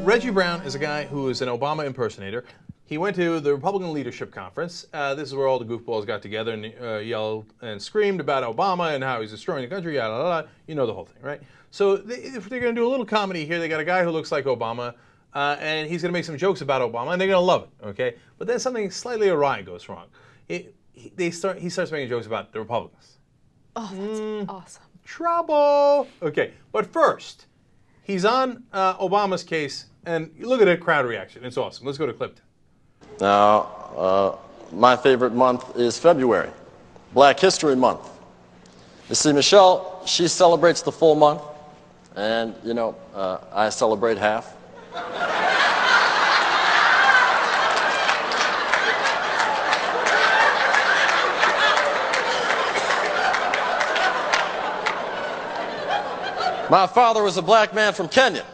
Reggie Brown is a guy who is an Obama impersonator. He went to the Republican leadership conference. This is where all the goofballs got together and yelled and screamed about Obama and how he's destroying the country, yada, yada, yada. You know the whole thing, right? So if they're going to do a little comedy here, they got a guy who looks like Obama, and he's going to make some jokes about Obama, and they're going to love it, okay? But then something slightly awry goes wrong. He starts making jokes about the Republicans. Oh, that's awesome. Trouble. Okay, but first, he's on Obama's case, and look at the crowd reaction. It's awesome. Let's go to clip 10. Now, my favorite month is February, Black History Month. You see, Michelle, she celebrates the full month, and, you know, I celebrate half. My father was a black man from Kenya,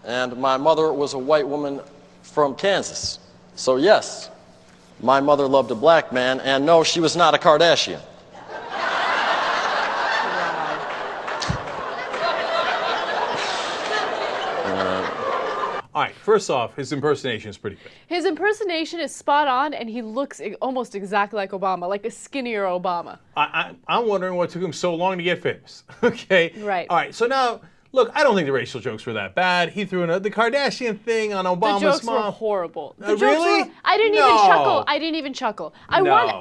and my mother was a white woman from Kansas. So yes, my mother loved a black man, and no, she was not a Kardashian. All right, first off, his impersonation is pretty good. His impersonation is spot on, and he looks almost exactly like Obama, like a skinnier Obama. I'm wondering what took him so long to get famous. Okay? Right. All right, so now, look, I don't think the racial jokes were that bad. He threw in the Kardashian thing on Obama's The jokes mom. were horrible. Really? I didn't even chuckle. I didn't even chuckle.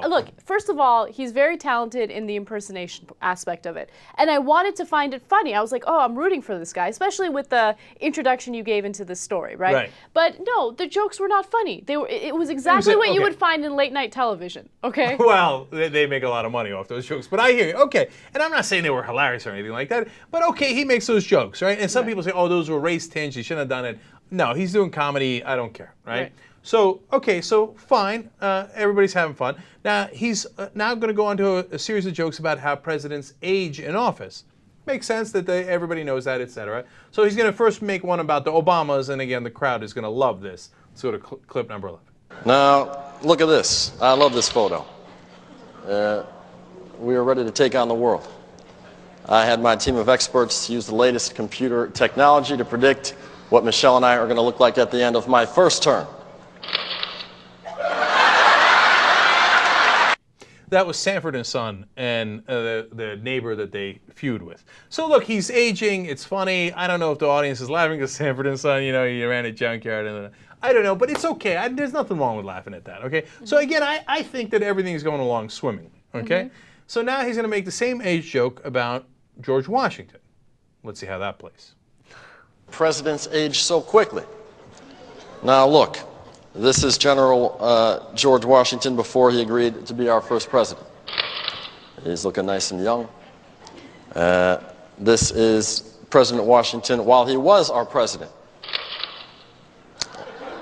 Look, first of all, he's very talented in the impersonation aspect of it. And I wanted to find it funny. I was like, oh, I'm rooting for this guy, especially with the introduction you gave into the story, right? Right. But no, the jokes were not funny. It was exactly what you would find in late night television, okay? Well, they make a lot of money off those jokes, but I hear you. Okay, and I'm not saying they were hilarious or anything like that, but okay, he makes those jokes, right? And some people say, oh, those were race tinged, he shouldn't have done it. No, he's doing comedy, I don't care, right? So, okay, so fine, everybody's having fun. Now, he's now going to go on to a series of jokes about how presidents age in office. Makes sense that everybody knows that, etc. So he's going to first make one about the Obamas, and again, the crowd is going to love this. Let's go to clip number 11. Now, look at this. I love this photo. We are ready to take on the world. I had my team of experts use the latest computer technology to predict what Michelle and I are going to look like at the end of my first term. That was Sanford and Son and the neighbor that they feud with. So look, he's aging. It's funny. I don't know if the audience is laughing because Sanford and Son, you know, he ran a junkyard. And I don't know, but it's okay. There's nothing wrong with laughing at that, okay? So again, I think that everything's going along swimmingly, okay? So now he's going to make the same age joke about George Washington. Let's see how that plays. Presidents age so quickly. Now look, this is General George Washington before he agreed to be our first president. He's looking nice and young. This is President Washington while he was our president.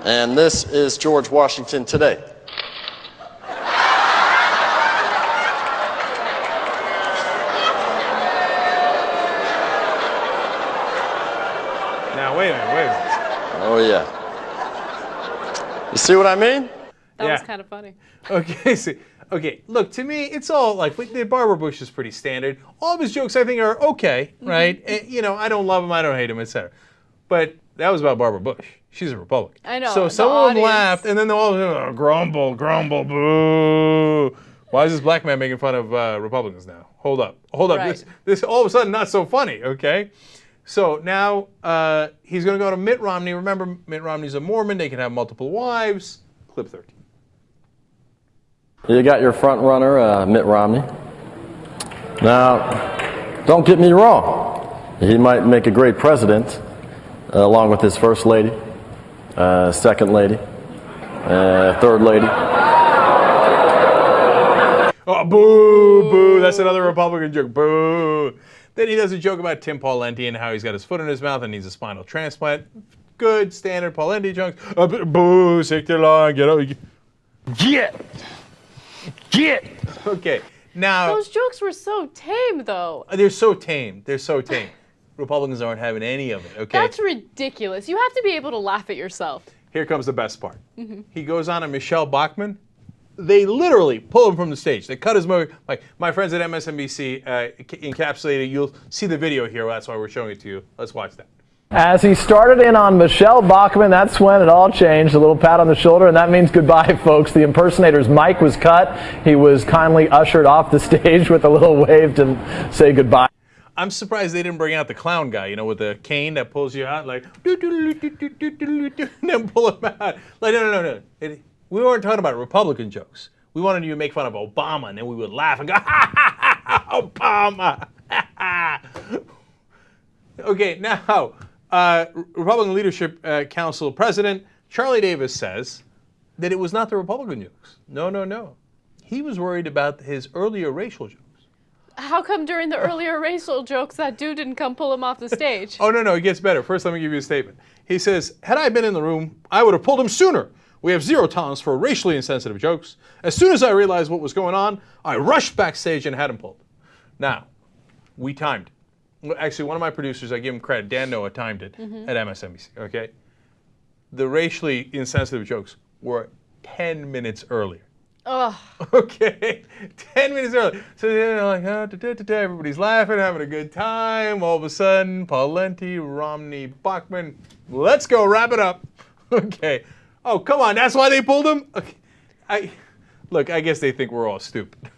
And this is George Washington today. Now, wait a minute. Oh, yeah. You see what I mean? That was kind of funny. Okay, okay, look, to me, it's all like, the Barbara Bush is pretty standard. All of his jokes, I think, are okay, right? And, you know, I don't love him, I don't hate him, etc. But that was about Barbara Bush. She's a Republican. I know. So some of them laughed, and then they all grumble, boo. Why is this black man making fun of Republicans now? Hold up. Right. This all of a sudden not so funny, okay? So now he's going to go to Mitt Romney. Remember, Mitt Romney's a Mormon. They can have multiple wives. Clip 13. You got your front runner, Mitt Romney. Now, don't get me wrong. He might make a great president, along with his first lady, second lady, third lady. Oh, boo, boo. That's another Republican joke. Boo. Then he does a joke about Tim Pawlenty and how he's got his foot in his mouth and needs a spinal transplant. Good, standard Pawlenty jokes. Boo, sick to long, get out. Get. Okay, now. Those jokes were so tame, though. They're so tame. Republicans aren't having any of it, okay? That's ridiculous. You have to be able to laugh at yourself. Here comes the best part. He goes on to Michelle Bachmann. They literally pull him from the stage. They cut his movie. Like my friends at MSNBC encapsulated. You'll see the video here. That's why we're showing it to you. Let's watch that. As he started in on Michelle Bachmann, that's when it all changed. A little pat on the shoulder, and that means goodbye, folks. The impersonator's mic was cut. He was kindly ushered off the stage with a little wave to say goodbye. I'm surprised they didn't bring out the clown guy, with the cane that pulls you out, like, and then pull him out. Like, no. We weren't talking about Republican jokes. We wanted you to make fun of Obama, and then we would laugh and go, Obama. Okay, now, Republican Leadership Council President Charlie Davis says that it was not the Republican jokes. No. He was worried about his earlier racial jokes. How come during the earlier racial jokes that dude didn't come pull him off the stage? Oh, no, it gets better. First, let me give you a statement. He says, had I been in the room, I would have pulled him sooner. We have zero tolerance for racially insensitive jokes. As soon as I realized what was going on, I rushed backstage and had him pulled. Now, we timed. Actually, one of my producers, I give him credit, Dan Noah, timed it at MSNBC, okay? The racially insensitive jokes were 10 minutes earlier. Ugh. Okay, 10 minutes early. So they're like, everybody's laughing, having a good time. All of a sudden, Pawlenty, Romney, Bachmann, let's go wrap it up. Okay. Oh, come on, that's why they pulled him? Okay. Look, I guess they think we're all stupid,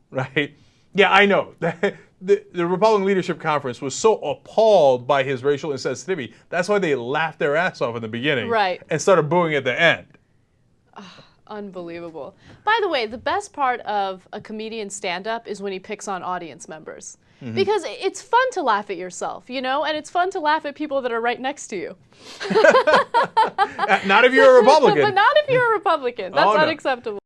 right? Yeah, I know. The Republican Leadership Conference was so appalled by his racial insensitivity. That's why they laughed their ass off in the beginning. Right. And started booing at the end. Unbelievable. By the way, the best part of a comedian's stand-up is when he picks on audience members. Because it's fun to laugh at yourself, and it's fun to laugh at people that are right next to you. Not if you're a Republican. But not if you're a Republican. That's unacceptable.